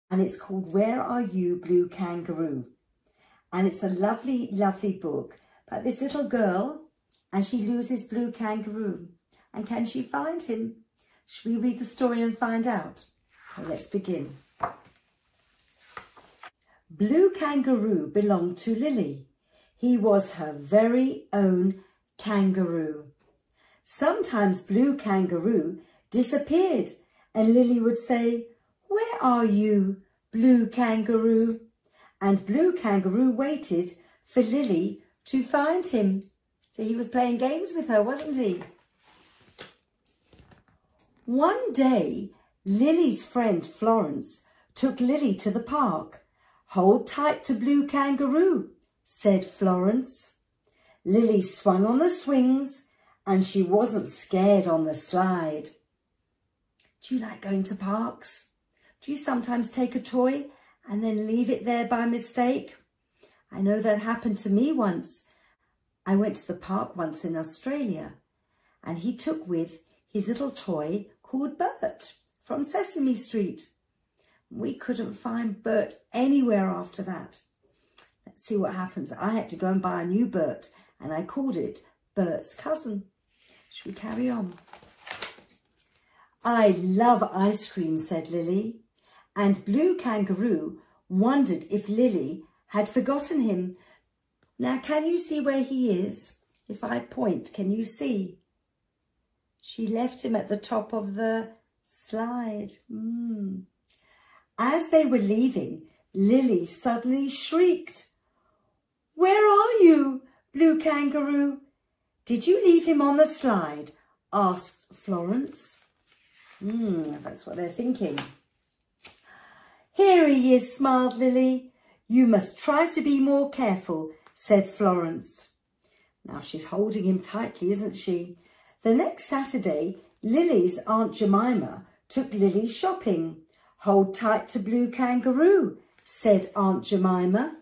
and it's called Where Are You, Blue Kangaroo? And it's a lovely, lovely book about this little girl, and she loses Blue Kangaroo. And can she find him? Should we read the story and find out? Okay, let's begin. Blue Kangaroo belonged to Lily. He was her very own kangaroo. Sometimes Blue Kangaroo disappeared, and Lily would say, "Where are you, Blue Kangaroo?" And Blue Kangaroo waited for Lily to find him. So he was playing games with her, wasn't he? One day, Lily's friend Florence took Lily to the park. "Hold tight to Blue Kangaroo," said Florence. Lily swung on the swings, and she wasn't scared on the slide. Do you like going to parks? Do you sometimes take a toy and then leave it there by mistake? I know that happened to me once. I went to the park once in Australia, and he took with his little toy called Bert from Sesame Street. We couldn't find Bert anywhere after that. Let's see what happens. I had to go and buy a new Bert, and I called it Bert's cousin. Should we carry on? "I love ice cream," said Lily. And Blue Kangaroo wondered if Lily had forgotten him. Now, can you see where he is? If I point, can you see? She left him at the top of the slide. As they were leaving, Lily suddenly shrieked, "Where are you, Blue Kangaroo?" "Did you leave him on the slide?" asked Florence. That's what they're thinking. "Here he is," smiled Lily. "You must try to be more careful," said Florence. Now she's holding him tightly, isn't she? The next Saturday, Lily's Aunt Jemima took Lily shopping. "Hold tight to Blue Kangaroo," said Aunt Jemima.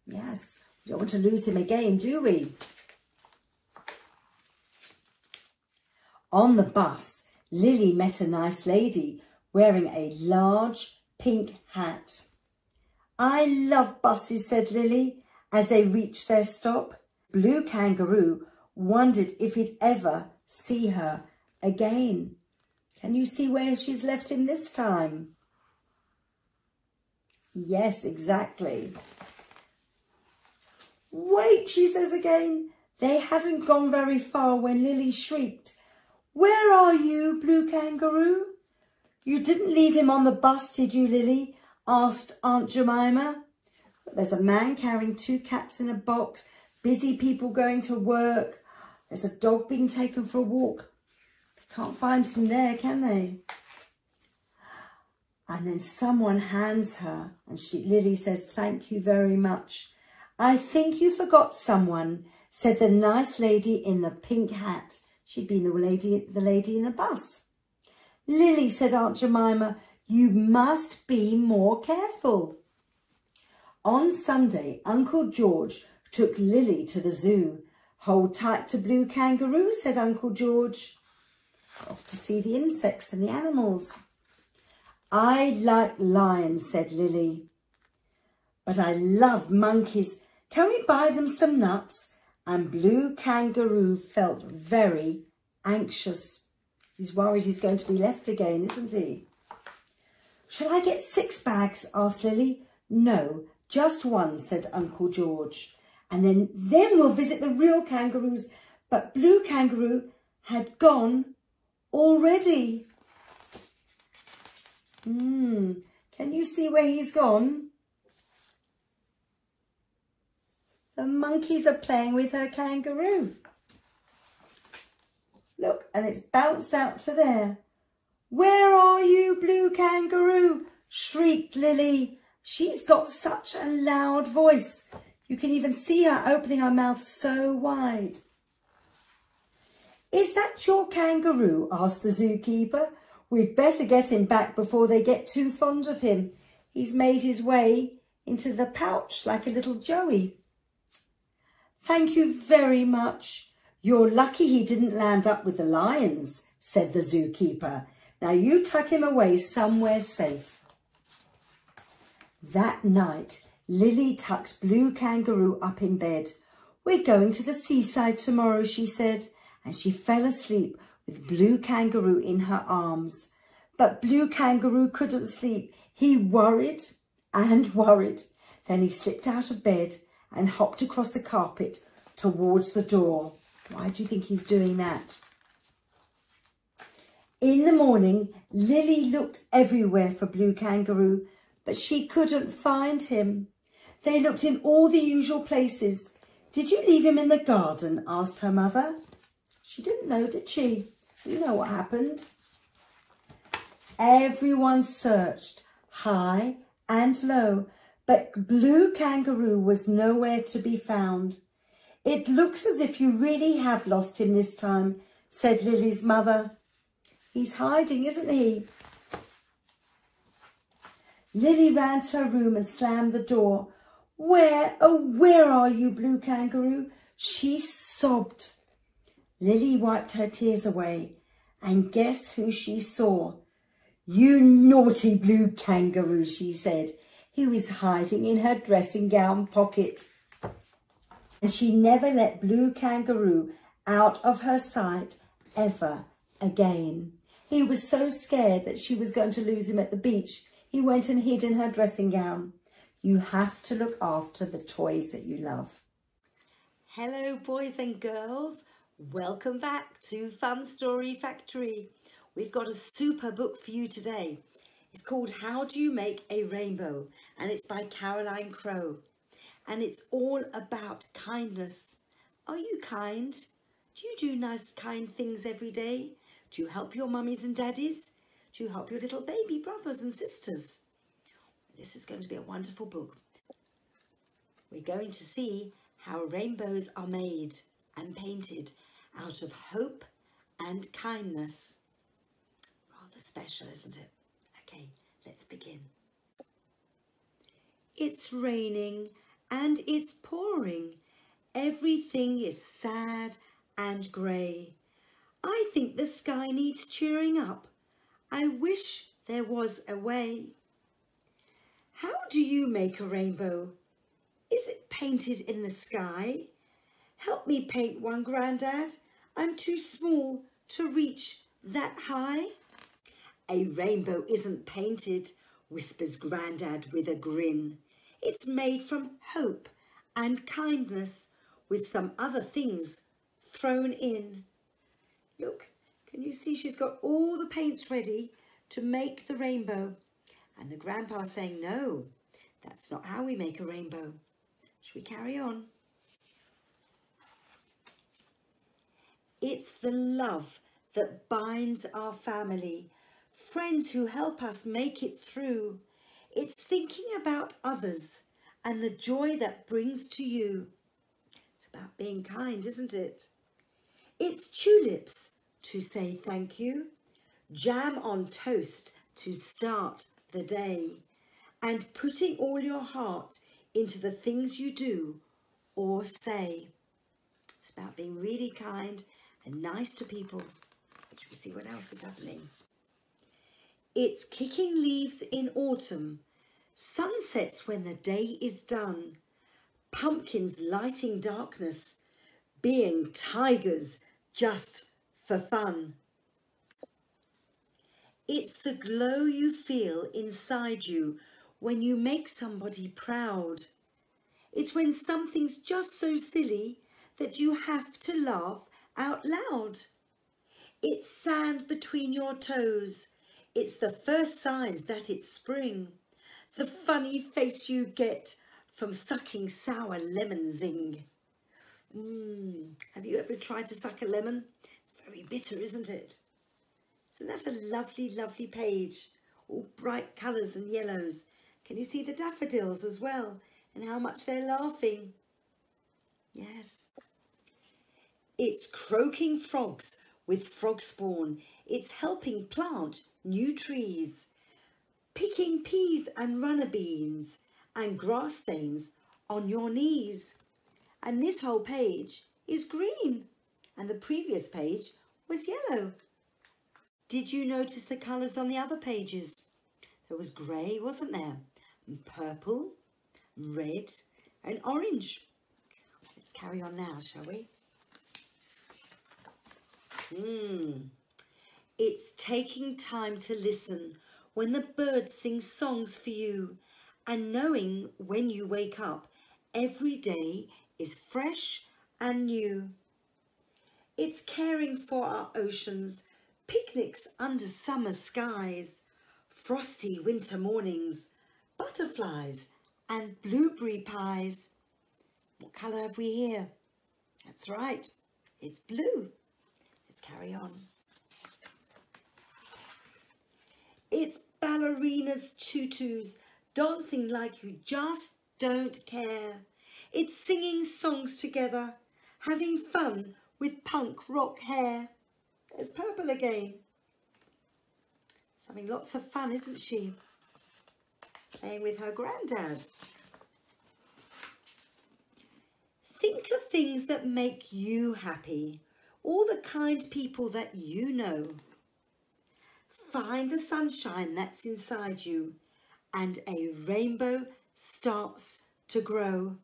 Yes, we don't want to lose him again, do we? On the bus, Lily met a nice lady wearing a large pink hat. "I love buses," said Lily as they reached their stop. Blue Kangaroo wondered if he'd ever see her again. Can you see where she's left him this time? Yes, exactly. "Wait," she says again. They hadn't gone very far when Lily shrieked, "Where are you, Blue Kangaroo?" "You didn't leave him on the bus, did you, Lily?" asked Aunt Jemima. There's a man carrying 2 cats in a box, busy people going to work. There's a dog being taken for a walk. They can't find him there, can they? And then someone hands her, and Lily says, "Thank you very much." "I think you forgot someone," said the nice lady in the pink hat. She'd been the lady in the bus. "Lily," said Aunt Jemima, "you must be more careful." On Sunday, Uncle George took Lily to the zoo. "Hold tight to Blue Kangaroo," said Uncle George. Off to see the insects and the animals. "I like lions," said Lily. "But I love monkeys. Can we buy them some nuts?" And Blue Kangaroo felt very anxious. He's worried he's going to be left again, isn't he? "Shall I get 6 bags?" asked Lily. "No, just 1, said Uncle George. "And then we'll visit the real kangaroos." But Blue Kangaroo had gone already. Can you see where he's gone? The monkeys are playing with her kangaroo. Look, and it's bounced out to there. "Where are you, Blue Kangaroo?" shrieked Lily. She's got such a loud voice. You can even see her opening her mouth so wide. "Is that your kangaroo?" asked the zookeeper. "We'd better get him back before they get too fond of him. He's made his way into the pouch like a little joey." "Thank you very much. You're lucky he didn't land up with the lions," said the zookeeper. "Now you tuck him away somewhere safe." That night, Lily tucked Blue Kangaroo up in bed. "We're going to the seaside tomorrow," she said, and she fell asleep with Blue Kangaroo in her arms. But Blue Kangaroo couldn't sleep. He worried and worried. Then he slipped out of bed and hopped across the carpet towards the door. Why do you think he's doing that? In the morning, Lily looked everywhere for Blue Kangaroo, but she couldn't find him. They looked in all the usual places. "Did you leave him in the garden?" asked her mother. She didn't know, did she? You know what happened. Everyone searched high and low, but Blue Kangaroo was nowhere to be found. "It looks as if you really have lost him this time," said Lily's mother. "He's hiding, isn't he?" Lily ran to her room and slammed the door. "Where, oh, where are you, Blue Kangaroo?" she sobbed. Lily wiped her tears away, and guess who she saw? "You naughty Blue Kangaroo," she said. "He was hiding in her dressing gown pocket." And she never let Blue Kangaroo out of her sight ever again. He was so scared that she was going to lose him at the beach, he went and hid in her dressing gown. You have to look after the toys that you love. Hello, boys and girls. Welcome back to Fun Story Factory. We've got a super book for you today. It's called How Do You Make a Rainbow? And it's by Crowe. And it's all about kindness. Are you kind? Do you do nice, kind things every day? Do you help your mummies and daddies? Do you help your little baby brothers and sisters? This is going to be a wonderful book. We're going to see how rainbows are made and painted out of hope and kindness. Rather special, isn't it? Okay, let's begin. It's raining and it's pouring. Everything is sad and grey. I think the sky needs cheering up. I wish there was a way. How do you make a rainbow? Is it painted in the sky? Help me paint one, Grandad. I'm too small to reach that high. A rainbow isn't painted, whispers Grandad with a grin. It's made from hope and kindness with some other things thrown in. Look, can you see she's got all the paints ready to make the rainbow? And the grandpa's saying, no, that's not how we make a rainbow. Should we carry on? It's the love that binds our family, friends who help us make it through. It's thinking about others and the joy that brings to you. It's about being kind, isn't it? It's tulips to say thank you, jam on toast to start the day, and putting all your heart into the things you do or say. It's about being really kind and nice to people. Should we see what else is happening? It's kicking leaves in autumn, sunsets when the day is done, pumpkins lighting darkness, being tigers just for fun. It's the glow you feel inside you when you make somebody proud. It's when something's just so silly that you have to laugh out loud. It's sand between your toes. It's the first signs that it's spring. The funny face you get from sucking sour lemon zing. Have you ever tried to suck a lemon? It's very bitter, isn't it? Isn't that a lovely, lovely page? All bright colours and yellows. Can you see the daffodils as well? And how much they're laughing? Yes. It's croaking frogs with frog spawn. It's helping plant new trees. Picking peas and runner beans and grass stains on your knees. And this whole page is green. And the previous page was yellow. Did you notice the colours on the other pages? There was grey, wasn't there? and purple, red and orange. Let's carry on now, shall we? It's taking time to listen when the birds sing songs for you, and knowing when you wake up, every day is fresh and new. It's caring for our oceans, picnics under summer skies, frosty winter mornings, butterflies and blueberry pies. What colour have we here? That's right, it's blue. Let's carry on. It's ballerinas, tutus, dancing like you just don't care. It's singing songs together, having fun with punk rock hair. There's Purple again. She's having lots of fun, isn't she? Playing with her granddad. Think of things that make you happy, all the kind people that you know. Find the sunshine that's inside you, and a rainbow starts to grow.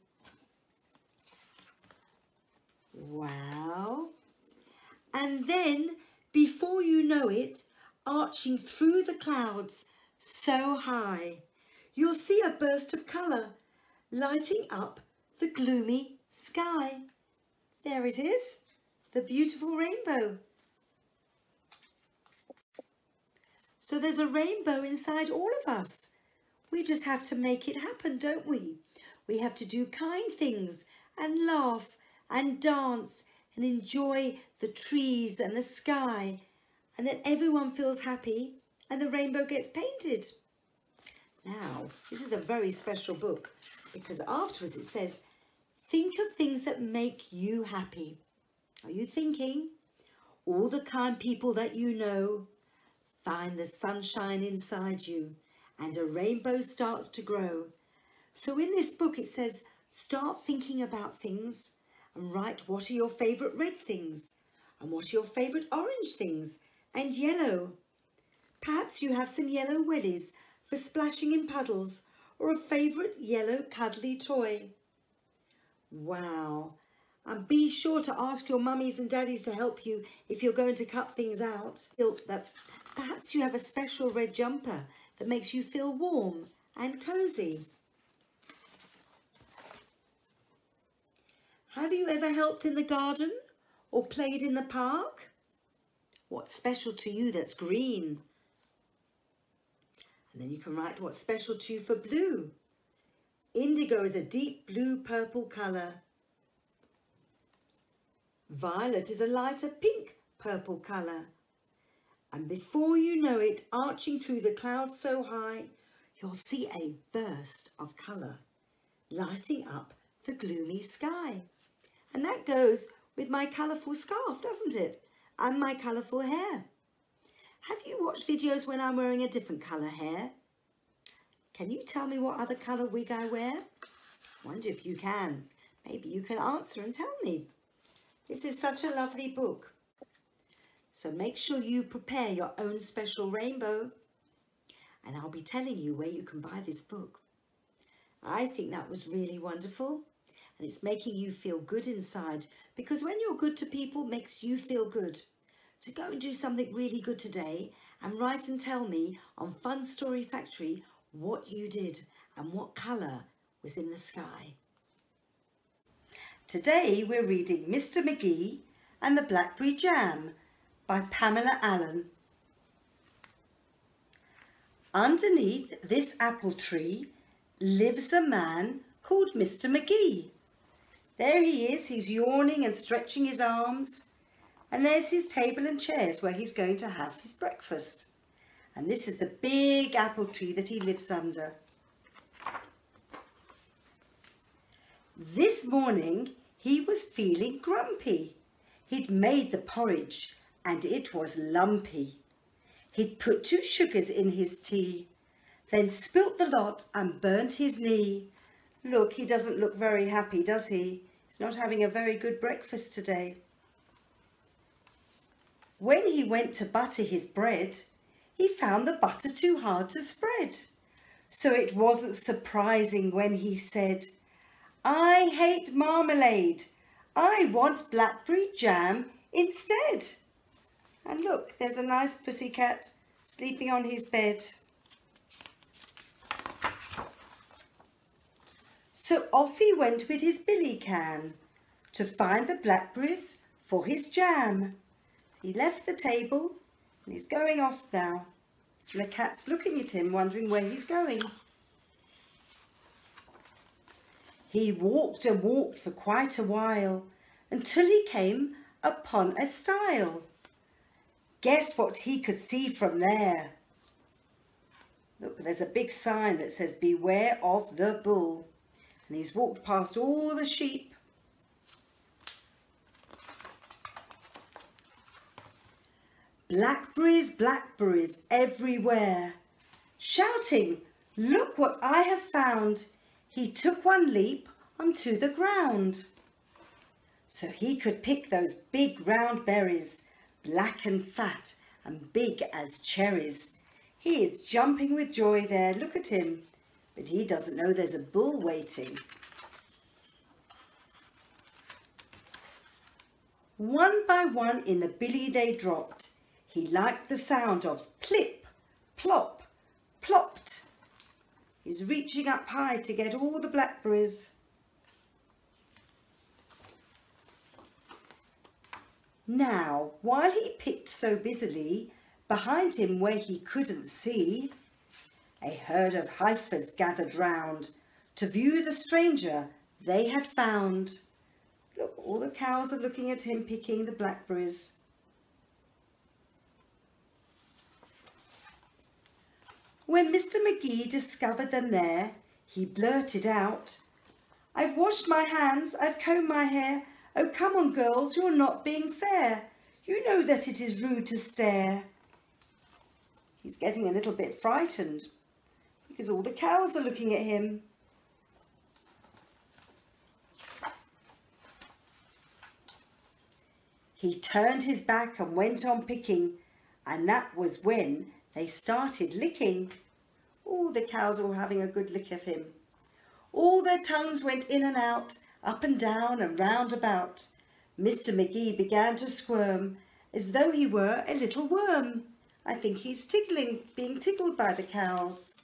Wow. And then, before you know it, arching through the clouds so high, you'll see a burst of colour lighting up the gloomy sky. There it is, the beautiful rainbow. So there's a rainbow inside all of us. We just have to make it happen, don't we? We have to do kind things and laugh and dance and enjoy the trees and the sky, and then everyone feels happy and the rainbow gets painted. Now, this is a very special book because afterwards it says, think of things that make you happy. Are you thinking? All the kind people that you know. Find the sunshine inside you and a rainbow starts to grow. So in this book it says, start thinking about things and write what are your favourite red things and what are your favourite orange things and yellow. Perhaps you have some yellow wellies for splashing in puddles or a favourite yellow cuddly toy. Wow. And be sure to ask your mummies and daddies to help you if you're going to cut things out. Perhaps you have a special red jumper that makes you feel warm and cosy. Have you ever helped in the garden or played in the park? What's special to you that's green? And then you can write what's special to you for blue. Indigo is a deep blue purple colour. Violet is a lighter pink purple colour. And before you know it, arching through the clouds so high, you'll see a burst of colour, lighting up the gloomy sky. And that goes with my colourful scarf, doesn't it? And my colourful hair. Have you watched videos when I'm wearing a different colour hair? Can you tell me what other colour wig I wear? I wonder if you can. Maybe you can answer and tell me. This is such a lovely book. So make sure you prepare your own special rainbow, and I'll be telling you where you can buy this book. I think that was really wonderful, and it's making you feel good inside, because when you're good to people, it makes you feel good. So go and do something really good today and write and tell me on Fun Story Factory what you did and what colour was in the sky. Today we're reading Mr. McGee and the Blackberry Jam by Pamela Allen. Underneath this apple tree lives a man called Mr. McGee. There he is, he's yawning and stretching his arms. And there's his table and chairs where he's going to have his breakfast. And this is the big apple tree that he lives under. This morning he was feeling grumpy. He'd made the porridge and it was lumpy. He'd put 2 sugars in his tea, then spilt the lot and burnt his knee. Look, he doesn't look very happy, does he? He's not having a very good breakfast today. When he went to butter his bread, he found the butter too hard to spread. So it wasn't surprising when he said, "I hate marmalade. I want blackberry jam instead." And look, there's a nice pussycat sleeping on his bed. So off he went with his billy can to find the blackberries for his jam. He left the table and he's going off now. And the cat's looking at him, wondering where he's going. He walked and walked for quite a while until he came upon a stile. Guess what he could see from there? Look, there's a big sign that says, "Beware of the bull." And he's walked past all the sheep. Blackberries, blackberries everywhere, shouting, "Look what I have found." He took one leap onto the ground, so he could pick those big round berries, black and fat and big as cherries. He is jumping with joy there, look at him, but he doesn't know there's a bull waiting. One by one in the billy they dropped. He liked the sound of plip, plop, plopped. He's reaching up high to get all the blackberries. Now, while he picked so busily, behind him where he couldn't see, a herd of heifers gathered round to view the stranger they had found. Look, all the cows are looking at him picking the blackberries. When Mr. McGee discovered them there, he blurted out, "I've washed my hands, I've combed my hair. Oh, come on, girls, you're not being fair. You know that it is rude to stare." He's getting a little bit frightened because all the cows are looking at him. He turned his back and went on picking, and that was when they started licking. All the cows were having a good lick of him. All their tongues went in and out, up and down and round about. Mr. McGee began to squirm as though he were a little worm. I think he's being tickled by the cows.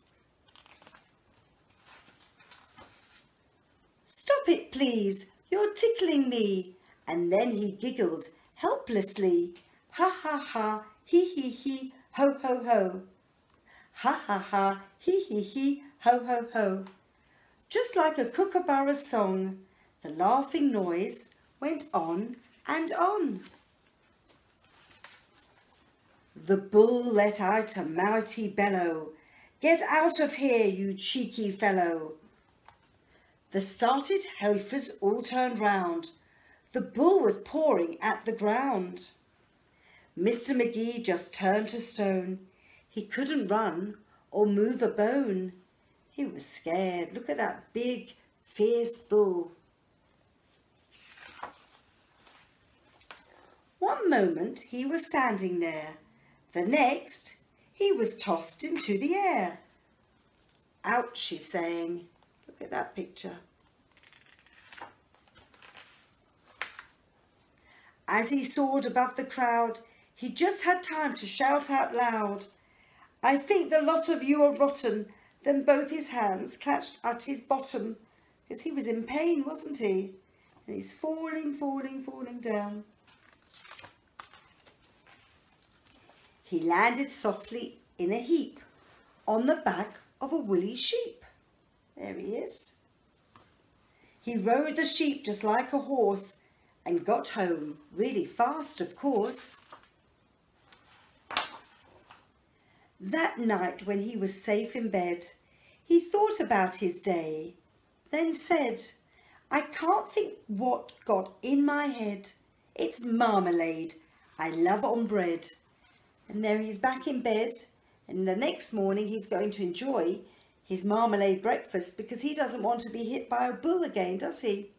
"Stop it, please, you're tickling me." And then he giggled helplessly. "Ha ha ha, he, ho ho ho. Ha ha ha, he, ho ho ho." Just like a kookaburra song, the laughing noise went on and on. The bull let out a mighty bellow. "Get out of here, you cheeky fellow." The startled heifers all turned round. The bull was pawing at the ground. Mr. McGee just turned to stone. He couldn't run or move a bone. He was scared. Look at that big, fierce bull. One moment he was standing there. The next, he was tossed into the air. "Ouch," he's saying. Look at that picture. As he soared above the crowd, he just had time to shout out loud, "I think the lot of you are rotten." Then both his hands clutched at his bottom, because he was in pain, wasn't he? And he's falling down. He landed softly in a heap on the back of a woolly sheep. There he is. He rode the sheep just like a horse and got home really fast, of course. That night when he was safe in bed, he thought about his day, then said, "I can't think what got in my head. It's marmalade I love on bread." And there he's back in bed, and the next morning he's going to enjoy his marmalade breakfast because he doesn't want to be hit by a bull again, does he?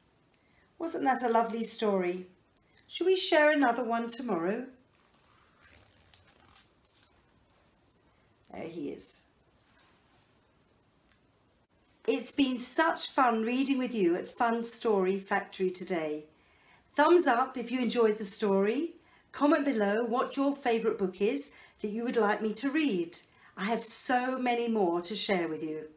Wasn't that a lovely story? Shall we share another one tomorrow? There he is. It's been such fun reading with you at Fun Story Factory today. Thumbs up if you enjoyed the story. Comment below what your favourite book is that you would like me to read. I have so many more to share with you.